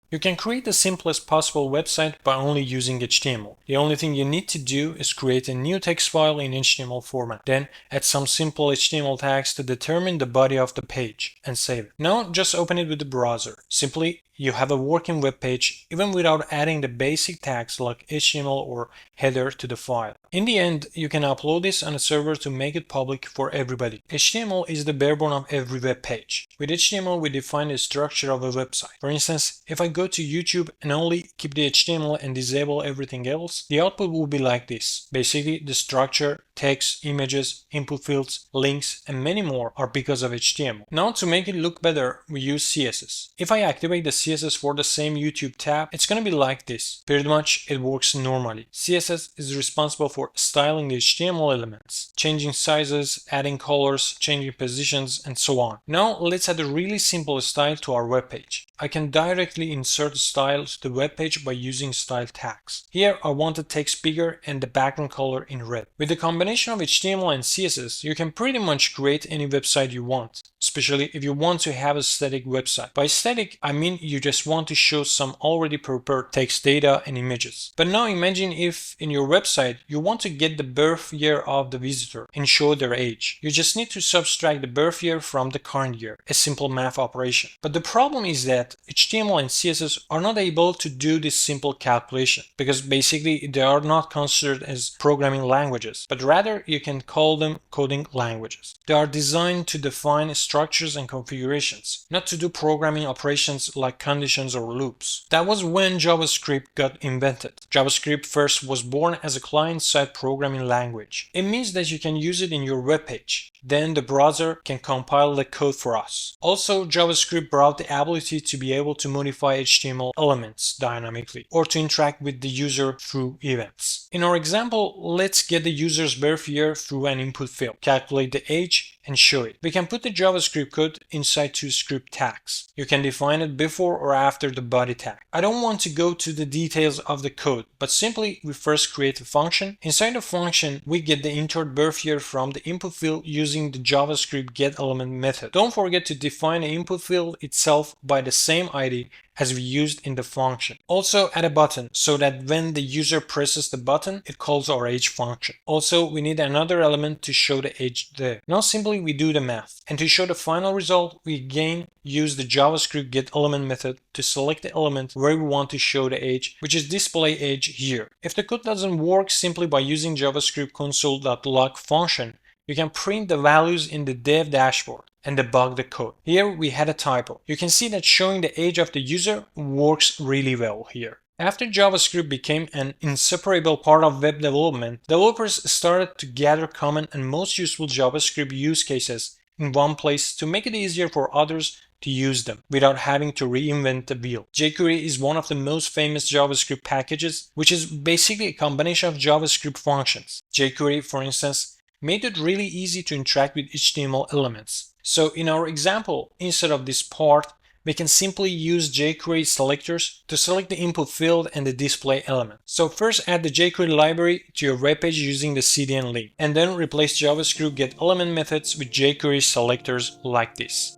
You can create the simplest possible website by only using HTML. The only thing you need to do is create a new text file in HTML format, then add some simple HTML tags to determine the body of the page and save it. Now just open it with the browser. Simply, you have a working web page even without adding the basic tags like HTML or header to the file. In the end, you can upload this on a server to make it public for everybody. HTML is the barebone of every web page. With HTML, we define the structure of a website. For instance, if I go to YouTube and only keep the HTML and disable everything else, the output will be like this. Basically, the structure, text, images, input fields, links, and many more are because of HTML. Now to make it look better, we use CSS. If I activate the CSS for the same YouTube tab, it's gonna be like this. Pretty much it works normally. CSS is responsible for styling the HTML elements, changing sizes, adding colors, changing positions, and so on. Now let's add a really simple style to our web page. I can directly insert a style to the web page by using style tags. Here I want the text bigger and the background color in red. With the combination of HTML and CSS, you can pretty much create any website you want, especially if you want to have a static website. By static, I mean you just want to show some already prepared text data and images. But now imagine if in your website you want to get the birth year of the visitor and show their age. You just need to subtract the birth year from the current year, a simple math operation. But the problem is that HTML and CSS are not able to do this simple calculation because basically they are not considered as programming languages, but rather you can call them coding languages. They are designed to define structures and configurations, not to do programming operations like conditions or loops. That was when JavaScript got invented. JavaScript first was born as a client-side programming language. It means that you can use it in your web page. Then the browser can compile the code for us. Also, JavaScript brought the ability to be able to modify HTML elements dynamically or to interact with the user through events. In our example, let's get the user's birth year through an input field, calculate the age, and show it. We can put the JavaScript code inside two script tags. You can define it before or after the body tag. I don't want to go to the details of the code, but simply we first create a function. Inside the function, we get the entered birth year from the input field using the JavaScript getElement method. Don't forget to define the input field itself by the same ID as we used in the function. Also add a button so that when the user presses the button, it calls our age function. Also, we need another element to show the age there. Now simply we do the math. And to show the final result, we again use the JavaScript getElement method to select the element where we want to show the age, which is display age here. If the code doesn't work simply by using JavaScript console.log function, you can print the values in the dev dashboard and debug the code. Here we had a typo. You can see that showing the age of the user works really well here. After JavaScript became an inseparable part of web development, developers started to gather common and most useful JavaScript use cases in one place to make it easier for others to use them without having to reinvent the wheel. jQuery is one of the most famous JavaScript packages, which is basically a combination of JavaScript functions. jQuery, for instance, made it really easy to interact with HTML elements. So in our example, instead of this part, we can simply use jQuery selectors to select the input field and the display element. So first add the jQuery library to your web page using the CDN link, and then replace JavaScript getElement methods with jQuery selectors like this.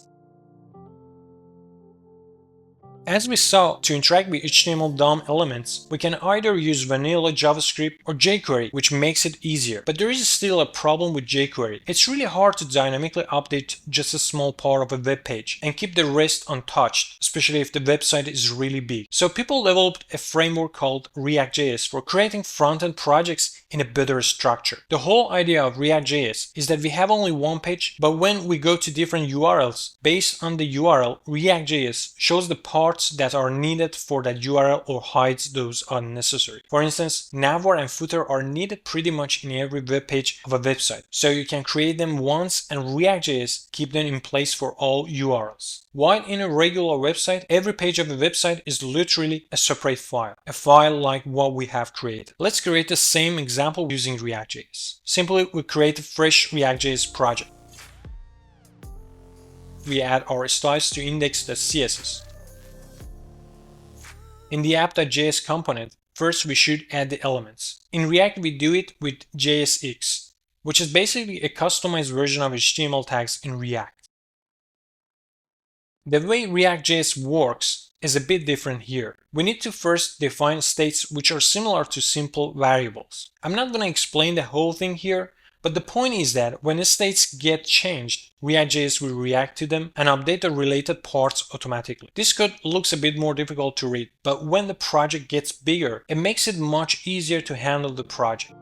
As we saw, to interact with HTML DOM elements, we can either use vanilla JavaScript or jQuery, which makes it easier. But there is still a problem with jQuery. It's really hard to dynamically update just a small part of a web page and keep the rest untouched, especially if the website is really big. So people developed a framework called React.js for creating front-end projects in a better structure. The whole idea of React.js is that we have only one page, but when we go to different URLs, based on the URL, React.js shows the parts that are needed for that URL or hides those unnecessary. For instance, navbar and footer are needed pretty much in every web page of a website, so you can create them once and React.js keep them in place for all URLs. While in a regular website, every page of a website is literally a separate file, a file like what we have created. Let's create the same example using React.js. Simply, we create a fresh React.js project. We add our styles to index.css. In the app.js component, first we should add the elements. In React, we do it with JSX, which is basically a customized version of HTML tags in React. The way React.js works is a bit different here. We need to first define states which are similar to simple variables. I'm not going to explain the whole thing here, but the point is that when the states get changed, React.js will react to them and update the related parts automatically. This code looks a bit more difficult to read, but when the project gets bigger, it makes it much easier to handle the project.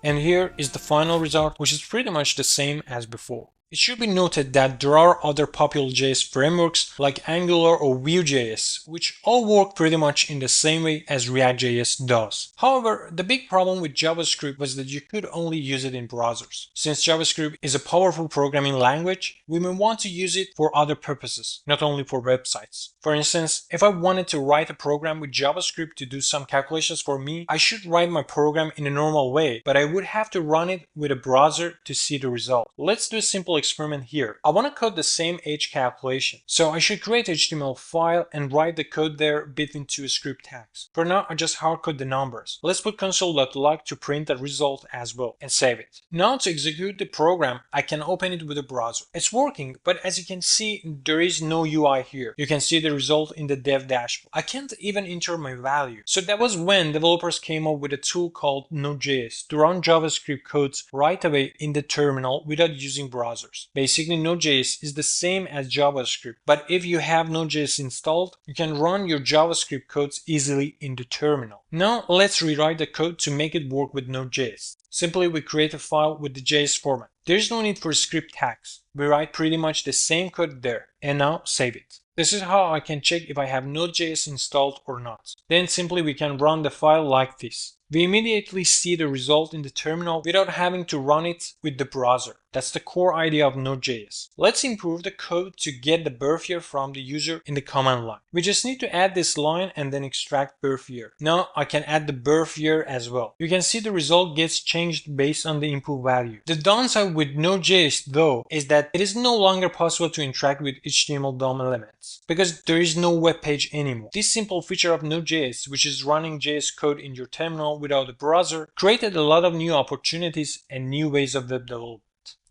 And here is the final result, which is pretty much the same as before. It should be noted that there are other popular JS frameworks like Angular or Vue.js, which all work pretty much in the same way as React.js does. However, the big problem with JavaScript was that you could only use it in browsers. Since JavaScript is a powerful programming language, we may want to use it for other purposes, not only for websites. For instance, if I wanted to write a program with JavaScript to do some calculations for me, I should write my program in a normal way, but I would have to run it with a browser to see the result. Let's do a simple experiment here. I want to code the same age calculation. So I should create an HTML file and write the code there between two script tags. For now, I just hardcode the numbers. Let's put console.log to print the result as well and save it. Now to execute the program, I can open it with a browser. It's working, but as you can see, there is no UI here. You can see the result in the dev dashboard. I can't even enter my value. So that was when developers came up with a tool called Node.js to run JavaScript codes right away in the terminal without using browsers. Basically, Node.js is the same as JavaScript, but if you have Node.js installed, you can run your JavaScript codes easily in the terminal. Now let's rewrite the code to make it work with Node.js. Simply, we create a file with the JS format. There's no need for script tags. We write pretty much the same code there, and now save it. This is how I can check if I have Node.js installed or not. Then simply we can run the file like this. We immediately see the result in the terminal without having to run it with the browser. That's the core idea of Node.js. Let's improve the code to get the birth year from the user in the command line. We just need to add this line and then extract birth year. Now I can add the birth year as well. You can see the result gets changed based on the input value. The downside with Node.js though is that it is no longer possible to interact with HTML DOM elements because there is no web page anymore. This simple feature of Node.js, which is running JS code in your terminal without a browser, created a lot of new opportunities and new ways of web development.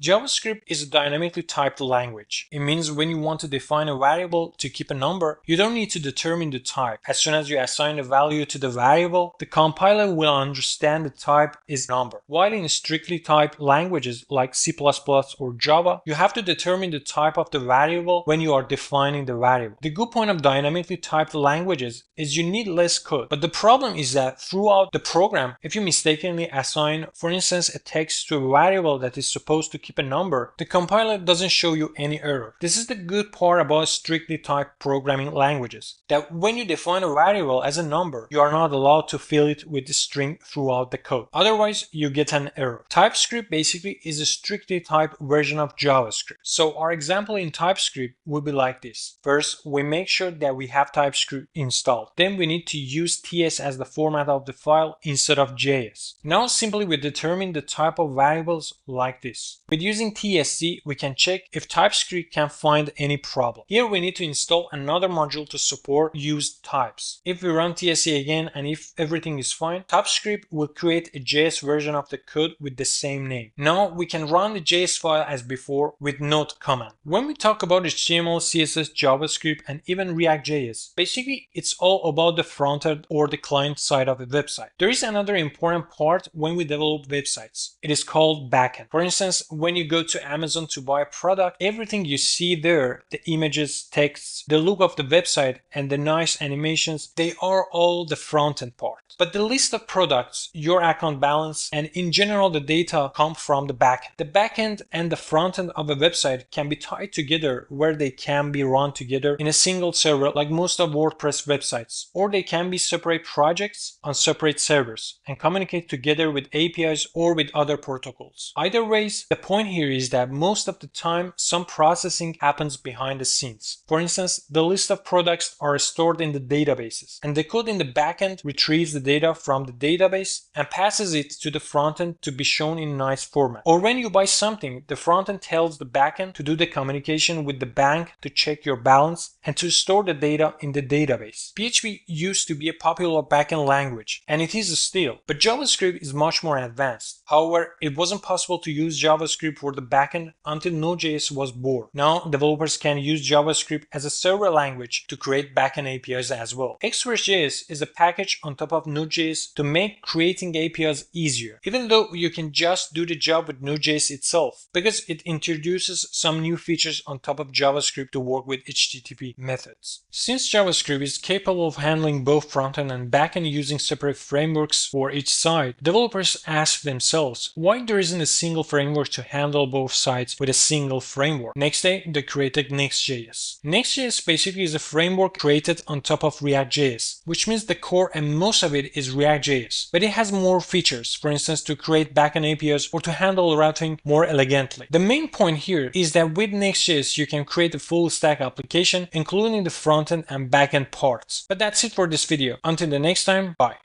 JavaScript is a dynamically typed language. It means when you want to define a variable to keep a number, you don't need to determine the type. As soon as you assign a value to the variable, the compiler will understand the type is number. While in strictly typed languages like C++ or Java, you have to determine the type of the variable when you are defining the variable. The good point of dynamically typed languages is you need less code, but the problem is that throughout the program, if you mistakenly assign, for instance, a text to a variable that is supposed to keep a number, the compiler doesn't show you any error. This is the good part about strictly typed programming languages, that when you define a variable as a number, you are not allowed to fill it with the string throughout the code. Otherwise, you get an error. TypeScript basically is a strictly typed version of JavaScript. So our example in TypeScript would be like this. First, we make sure that we have TypeScript installed. Then we need to use TS as the format of the file instead of JS. Now simply we determine the type of variables like this. With using TSC, we can check if TypeScript can find any problem. Here we need to install another module to support used types. If we run TSC again and if everything is fine, TypeScript will create a JS version of the code with the same name. Now we can run the JS file as before with node command. When we talk about HTML, CSS, JavaScript, and even React.js, basically it's all about the front end or the client side of a website. There is another important part when we develop websites. It is called backend. For instance, when you go to Amazon to buy a product, everything you see there, the images, texts, the look of the website, and the nice animations, they are all the front-end part. But the list of products, your account balance, and in general the data come from the backend. The backend and the front-end of a website can be tied together where they can be run together in a single server like most of WordPress websites, or they can be separate projects on separate servers and communicate together with APIs or with other protocols. Either ways, the point here is that most of the time some processing happens behind the scenes. For instance, the list of products are stored in the databases, and the code in the backend retrieves the data from the database and passes it to the frontend to be shown in nice format. Or when you buy something, the frontend tells the backend to do the communication with the bank to check your balance and to store the data in the database. PHP used to be a popular backend language, and it is still, but JavaScript is much more advanced. However, it wasn't possible to use JavaScript for the backend until Node.js was born. Now, developers can use JavaScript as a server language to create backend APIs as well. Express.js is a package on top of Node.js to make creating APIs easier, even though you can just do the job with Node.js itself, because it introduces some new features on top of JavaScript to work with HTTP methods. Since JavaScript is capable of handling both frontend and backend using separate frameworks for each side, developers ask themselves why there isn't a single framework to handle both sides with a single framework. Next day, they created Next.js. Next.js basically is a framework created on top of React.js, which means the core and most of it is React.js, but it has more features, for instance, to create backend APIs or to handle routing more elegantly. The main point here is that with Next.js, you can create a full stack application, including the frontend and backend parts. But that's it for this video. Until the next time, bye.